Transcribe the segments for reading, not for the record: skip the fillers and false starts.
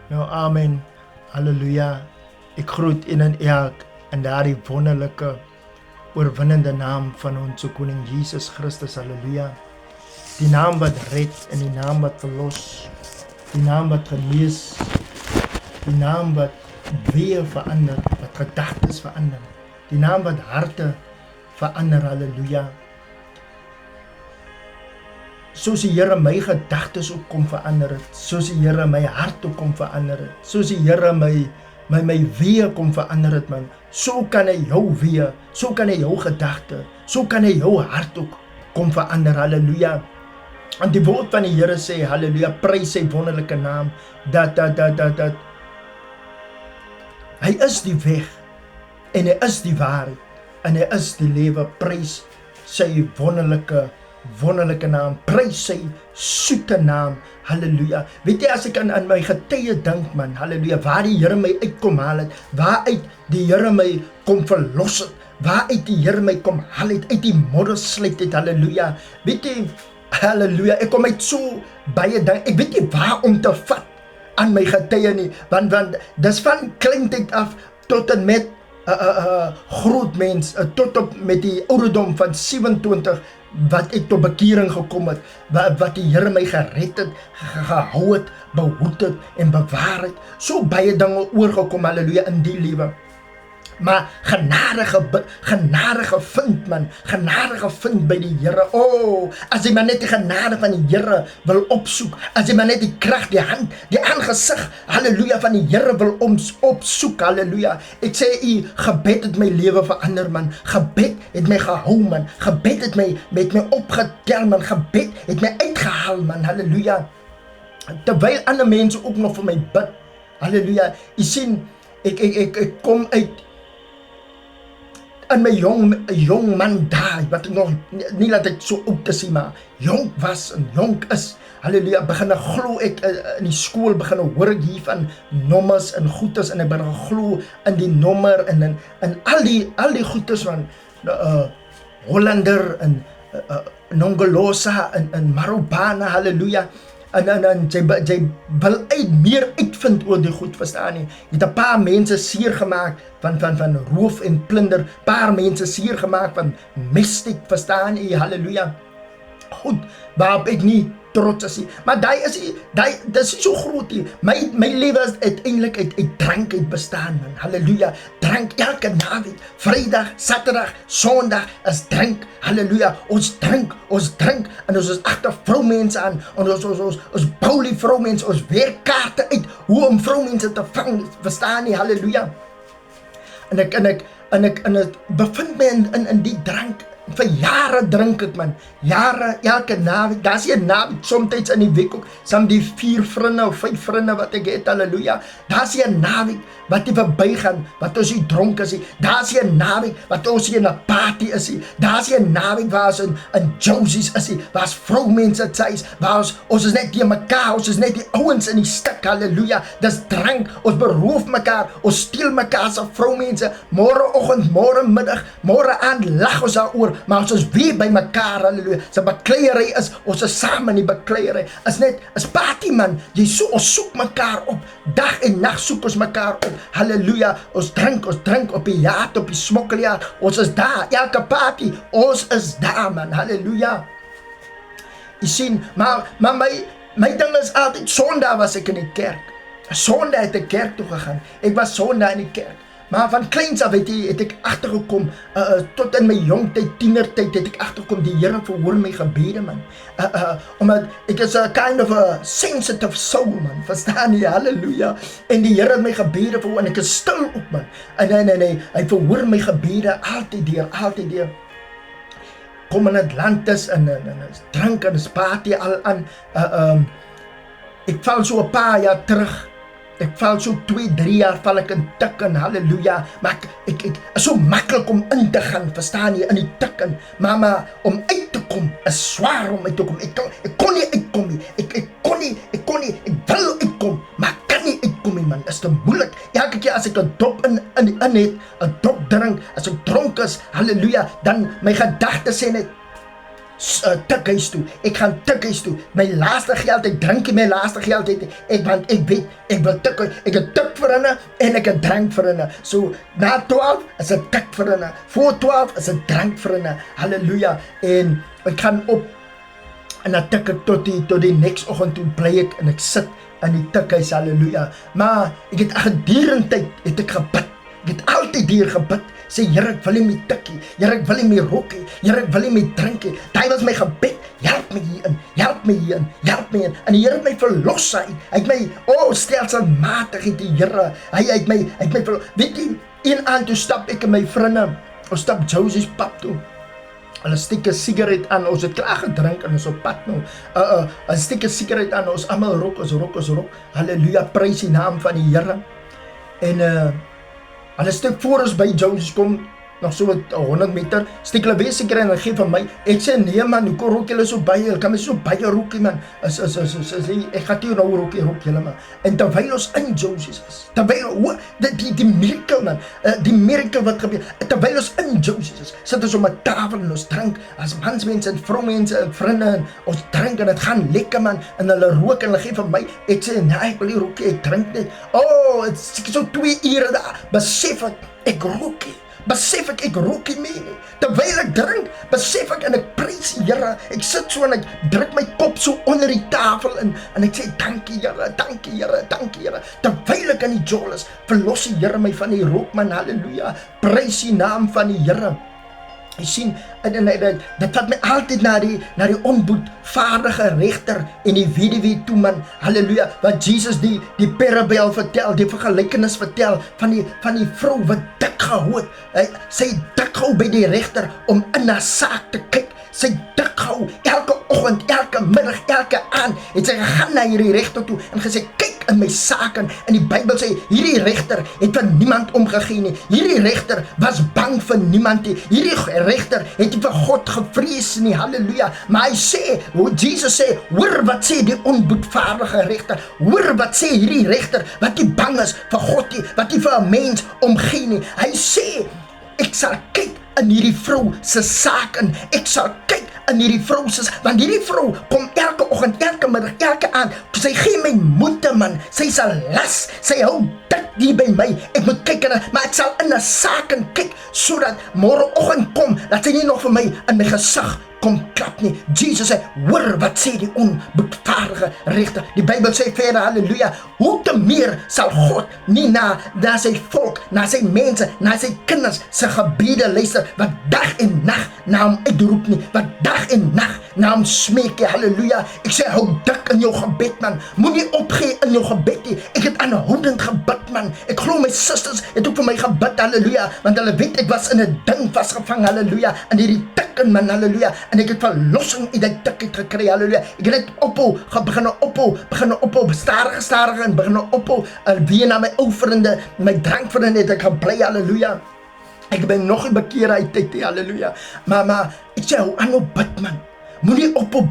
Nou, amen. Halleluja. Ek groet een en elk in daardie wonderlike, oorwinnende naam van onze koning Jesus Christus. Halleluja. Die naam wat red en die naam wat verlos. Die naam wat genees. Die naam wat weer verander, wat gedagtes verander. Die naam wat harte verander. Halleluja. Soos die Here my gedagtes ook kom verander het, soos die Here my hart ook kom verander het, soos die Here my weer kom verander het, man, so kan hy jou weer, so kan hy jou gedagte, so kan hy jou hart ook kom verander. Halleluja. En die woord van die Here sê, halleluja, prys sy wonderlike naam, dat hy is die weg, en hy is die waarheid, en hy is die lewe. Prys sy wonderlike naam, prys sy soete naam, halleluja. Weet jy, as ek aan my getuie dink, man, halleluja, waar die Here my uitkom haal het, waaruit die Here my kom verlos het, waaruit die Here my kom haal het, uit die moddersluit het, halleluja. Weet jy, halleluja, ek kom uit so baie ding, ek weet nie waar om te vat aan my getuie nie, want dis van kleintyd af tot en met groot mens, tot op met die ouderdom van 27, wat ek tot bekering gekom het, wat die Here my gered het, gehou het, behoed het en bewaar het, so baie dinge oorgekom, halleluja, in die lewe. Maar genade vind, man, genade vind by die Here. As jy maar net die genade van die Here wil opsoek, as jy maar net die krag, die hand, die aangesig, halleluja, van die Here wil opsoek, halleluja. Ek sê, gebed het my lewe verander, man, gebed het my gehou, man, gebed het my opgetel, man, gebed het my uitgehaal, man, halleluja. Terwyl ander mense ook nog vir my bid, halleluja. Jy sien, ek kom uit in my jong man daar, wat ek nog, nie dat ek so oud is, maar jong was en jong is, halleluja, begin ek glo, ek in die skool begin ek hoor ek hier van nommers en goedes, en ek begin ek glo in die nommer, en al die goedes van Hollander, en Nongolosa, en Marubana, halleluja, en jy wil meer uitvind oor die goed, verstaan nie. Jy het 'n paar mense seer gemaak van roof en plunder, paar mense seer gemaak van misstiek, verstaan nie, halleluja. Goed, waarop ek nie trots is nie, maar dit is so groot nie. My lewe is uiteindelik uit drank uit bestaan, man, halleluja. Drank elke naweek, Vrydag, Saterdag, Sondag is drank, halleluja. Ons drink, en ons is agter vroumense aan, en ons bou die vroumense, ons werk kaarte uit, hoe om vroumense te vang, verstaan nie, halleluja. En ek bevind my in die drank. Vir jare drink ek, man, jare, elke naweek, daar is 'n naweek, somtyds in die week ook, saam die 4 vriende of 5 vriende wat ek het, halleluja, daar is 'n naweek, wat die verbygaan, wat ons nie dronk is nie, daar is 'n naweek, wat ons nie in 'n party is nie, daar is 'n naweek, waar ons in Josies is nie, waar ons vroumense is, waar ons is net die mekaar, ons is net die ouens in die stuk, halleluja, dis drank, ons beroof mekaar, ons steel mekaar se vroumense, môreoggend, môre middag, môre aand, lag ons daaroor, maar ons is weer by mekaar, halleluja. Sy bakleiery is, ons is saam in die bakleiery, is party, man, ons soek mekaar op, dag en nag soek ons mekaar op, halleluja. Ons drink op die jaat, op die smokkeljaar, ons is daar, elke party, ons is daar, man, halleluja. Jy sien, maar my ding is altyd, Sondag was ek in die kerk, Sondag het ek kerk toe gegaan, ek was Sondag in die kerk. Maar van kleins af het ek agtergekom, tot in my jongtyd, tienertyd, het ek agtergekom, die Here verhoor my gebede, man. Omdat ek is a kind of a sensitive soul, man, verstaan jy, halleluja. En die Here het my gebede verhoor, en ek is stil op, man. En hy verhoor my gebede altyd deur. Kom in Atlantis, en drink, en party al aan. Ek val so 'n paar jaar terug, ek val so 2-3 jaar val ek in tikken, halleluja, maar ek is so maklik om in te gaan, verstaan jy, in die tikken, maar om uit te kom, is swaar om uit te kom, ek kon nie uitkom nie, ek wil uitkom, maar ek kan nie uitkom nie, man, is te moeilik. Elke keer as ek 'n dop in het, 'n dop drink, as ek dronk is, halleluja, dan my gedagtes sê net, tikhuis toe. Ek gaan tikhuis toe. My laaste geld, ek drink my laaste geld uit. Want ek weet, ek wil tik. Ek het tik vir hulle en ek het drank vir hulle. So na 12 is dit tik vir hulle. Voor 12 is dit drank vir hulle. Halleluja. En ek gaan op en dan tik ek tot die next oggend toe bly ek en ek sit in die tikhuis. Halleluja. Maar ek het gedurende het ek gebid. Ek het altyd hier gebid. Sê, Here, ek wil nie meer tikkie. Here, ek wil nie meer rokkie. Here, ek wil nie meer drinkie. Daai was my gebed. Help my hierin. Help my hierin. Help my hierin. En die Here het my verlos. Hy het my, stelselmatig het die Here. Hy het my verlos. Weet jy, een aand toe stap ek en my vriende. Ons stap Josie's pap toe. Hulle steek 'n sigaret aan, ons het klaar gedrink en ons op pad nou. Hulle steek 'n sigaret aan, ons almal rok. Halleluja, prys die naam van die Here. En hulle steek voor ons by Jones kom, nog so 100 meter, steek hulle weer sigaret en hulle gee van my. Ek sê, nee man, hoe rook julle so baie? Hulle kan my so baie rookie man. Ek gaat hier nou rook julle man. En terwyl ons in Jones is, terwyl, die miracle man, die miracle wat gebeur, terwyl ons in Jones is, sit ons op 'n tafel en ons drink, as mansmense en vroumense en vriende, en ons drink en het gaan lekker man, en hulle rook en hulle gee van my. Ek sê, nee, ek wil nie rook, ek drink net. Het is so 2 ure daar, besef ek rook nie. Besef ek rook nie meer nie. Terwyl ek drink, besef ek en ek prys die Here. Ek sit so en ek druk my kop so onder die tafel en ek sê, dankie Here, dankie Here, dankie Here. Terwyl ek in die jol is, verlos die Here my van die rook man, halleluja. Prys die naam van die Here. Jy sien, dit vat my altyd na die onboedvaardige regter en die weduwee toe man, halleluja, wat Jesus die parabel vertel, die vergelykenis vertel van die vrou wat dik gehou het. Sy dik gehou by die regter om in haar saak te kyk. Sy dik gehou, elke oggend, elke middag, elke aand, het sy gegaan na hierdie regter toe en gesê, kyk in my saak, en die Bybel sê, hierdie regter het van niemand omgegee nie, hierdie regter was bang vir niemand nie, hierdie regter het nie vir God gevrees nie, halleluja, maar hy sê, Jesus sê, hoor wat sê die onboedvaardige regter, hoor wat sê hierdie regter, wat nie bang is vir God nie, wat nie vir 'n mens omgee nie, hy sê, ek sal kyk in hierdie vrou se saak en ek sal kyk in hierdie vrou se, want hierdie vrou kom elke oggend, elke middag, elke aand, sy gee my moeite man, sy sal las, sy hou dik hier by my, ek moet kyk in, maar ek sal in 'n saak en kyk, sodat môreoggend kom, dat sy nie nog vir my in my gesig kom klap nie. Jesus sê, hoor wat sê die onboedvaardige regter. Die Bybel sê verder, halleluja, hoe te meer sal God nie na sy volk, na sy mense, na sy kinders, sy gebede luister, wat dag en nag na hom uitroep nie, wat dag en nag na hom smeek, halleluja. Ek sê, hou dik in jou gebed man, moenie opgee in jou gebed nie. Ek het aanhoudend gebid man, ek glo my susters het ook vir my gebid, halleluja, want hulle weet ek was in 'n ding vasgevang, halleluja, in hierdie tikken man, halleluja, en ek het verlossing uit die tik het gekry, halleluja, ek het net begin ophou, stadig en begin ophou, weer na my ou vriende, my drankvriende het ek gebly, halleluja, ek ben nog nie bekeer uit tyd, halleluja, maar ek sê, hou aan op bid man, moenie ophou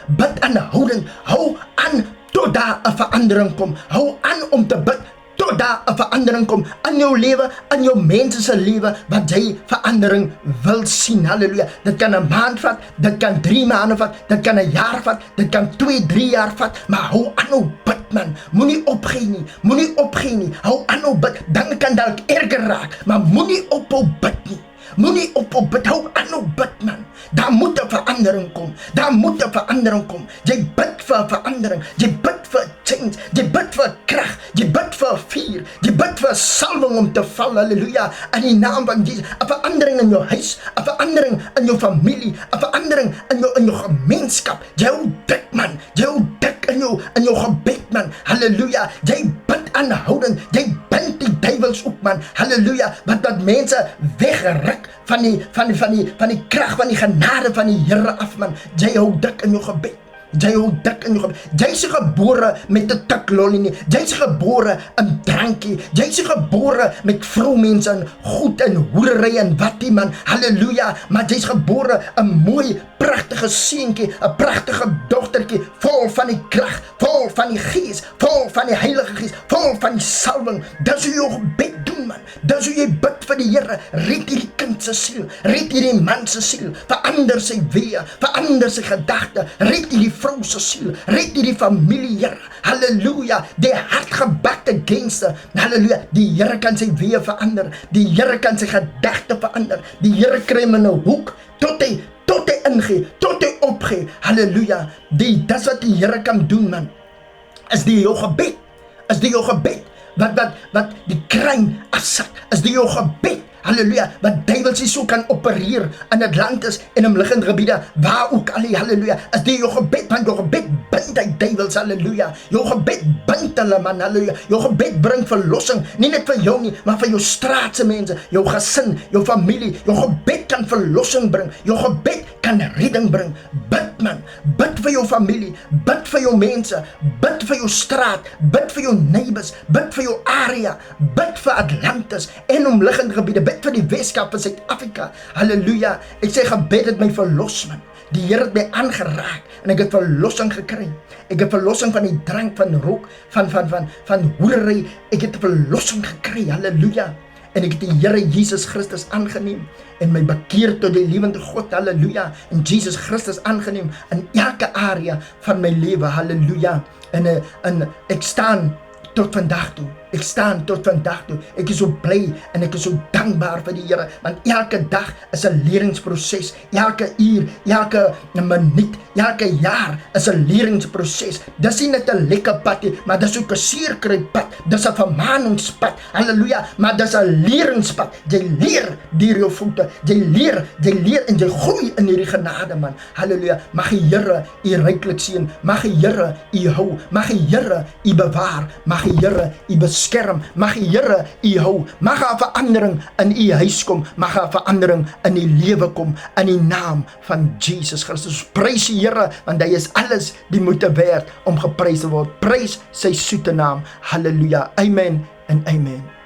bid aanhoudend, hou aan tot daar 'n verandering kom, hou aan om te bid, tot daar 'n verandering kom in jou lewe, in jou mense se lewe, wat jy verandering wil sien, halleluja. Dit kan 'n maand vat, dit kan 3 maande vat, dit kan 'n jaar vat, dit kan 2-3 jaar vat, maar hou aan bid man, moenie opgee nie, hou aan bid, dan kan dalk erger raak, maar moenie ophou bid nie. Moenie ophou bid, hou aan bid man. Daar moet 'n verandering kom. Jy bid vir verandering. Jy bid vir change. Jy bid vir krag. Jy bid vir vuur. Jy bid vir salwing om te val. Halleluja. In die naam van Jesus. 'n Verandering in jou huis, 'n verandering in jou familie, 'n verandering in jou gemeenskap. Jy hou dik man. Jy hou dik in jou gebed man. Halleluja. Jy bid aanhoudend. Jy bind die duiwels op man. Halleluja. Want mense wegruk van die krag van die genade van die Here af man. Jy hou dik in jou gebed. Jy is gebore met 'n tik lolly nie. Jy is gebore in drankie. Jy is gebore met vroumense en goed en hoerery en wat die man. Halleluja. Maar jy is gebore 'n mooi, pragtige seentjie, 'n pragtige dogtertjie, vol van die krag, vol van die Gees, vol van die Heilige Gees, vol van die salwing. Dis hoe jy gebed doen man. Dis hoe jy bid vir die Here, red hierdie kind se siel, red hierdie man se siel, verander sy weë, verander sy gedagte, red hierdie vrou se siel, red hierdie familie, Here, halleluja, die hartgebakte gangster, halleluja, die Here kan sy weë verander, die Here kan sy gedagte verander, die Here kry hom in 'n hoek, tot hy ingee, tot hy opgee, halleluja, dis wat die Here kan doen, man, is die jou gebed, wat die kruin afsak, is die jou gebed, halleluja, wat duiwels so kan opereer in Atlantis en omliggende gebiede, waar ook al, halleluja, is die jou gebed, want jou gebed bind die duiwels, halleluja, jou gebed bind hulle, man, halleluja, jou gebed bring verlossing, nie net vir jou nie, maar vir jou straatse mense, jou gesin, jou familie, jou gebed kan verlossing bring, jou gebed kan redding bring, bid man, bid vir jou familie, bid vir jou mense, bid vir jou straat, bid vir jou neighbors, bid vir jou area, bid vir Atlantis en omliggende gebiede, bid vir die Weskaap van Suid-Afrika, halleluja, ek sê gebed het my verlos, man, die Here het my aangeraak, en ek het verlossing gekry, ek het verlossing van die drank, van rook, van hoerery, ek het verlossing gekry, halleluja, en ek het die Here Jesus Christus aangeneem, en my bekeer tot die lewende God, halleluja, en Jesus Christus aangeneem, in elke area van my lewe, halleluja, en ek staan tot vandag toe, ek is so bly, en ek is so dankbaar vir die Here, want elke dag is 'n leringsproses, elke uur, elke minuut, elke jaar is 'n leringsproses, dis nie net 'n lekker pad nie, maar dis ook 'n seerkruippad, dis 'n vermaningspad, halleluja, maar dis 'n leringspad, jy leer deur jou voete, jy leer en jy groei in hierdie genade, man, halleluja, mag die Here u ryklik seën, mag die Here u hou, mag die Here u bewaar, mag die Here u beskerm, mag die Here u hou, mag 'n verandering in u huis kom, mag 'n verandering in u lewe kom, in die naam van Jesus Christus. Prys die Here, want hy is alles die moeite werd om geprys te word. Prys sy soete naam. Halleluja. Amen en amen.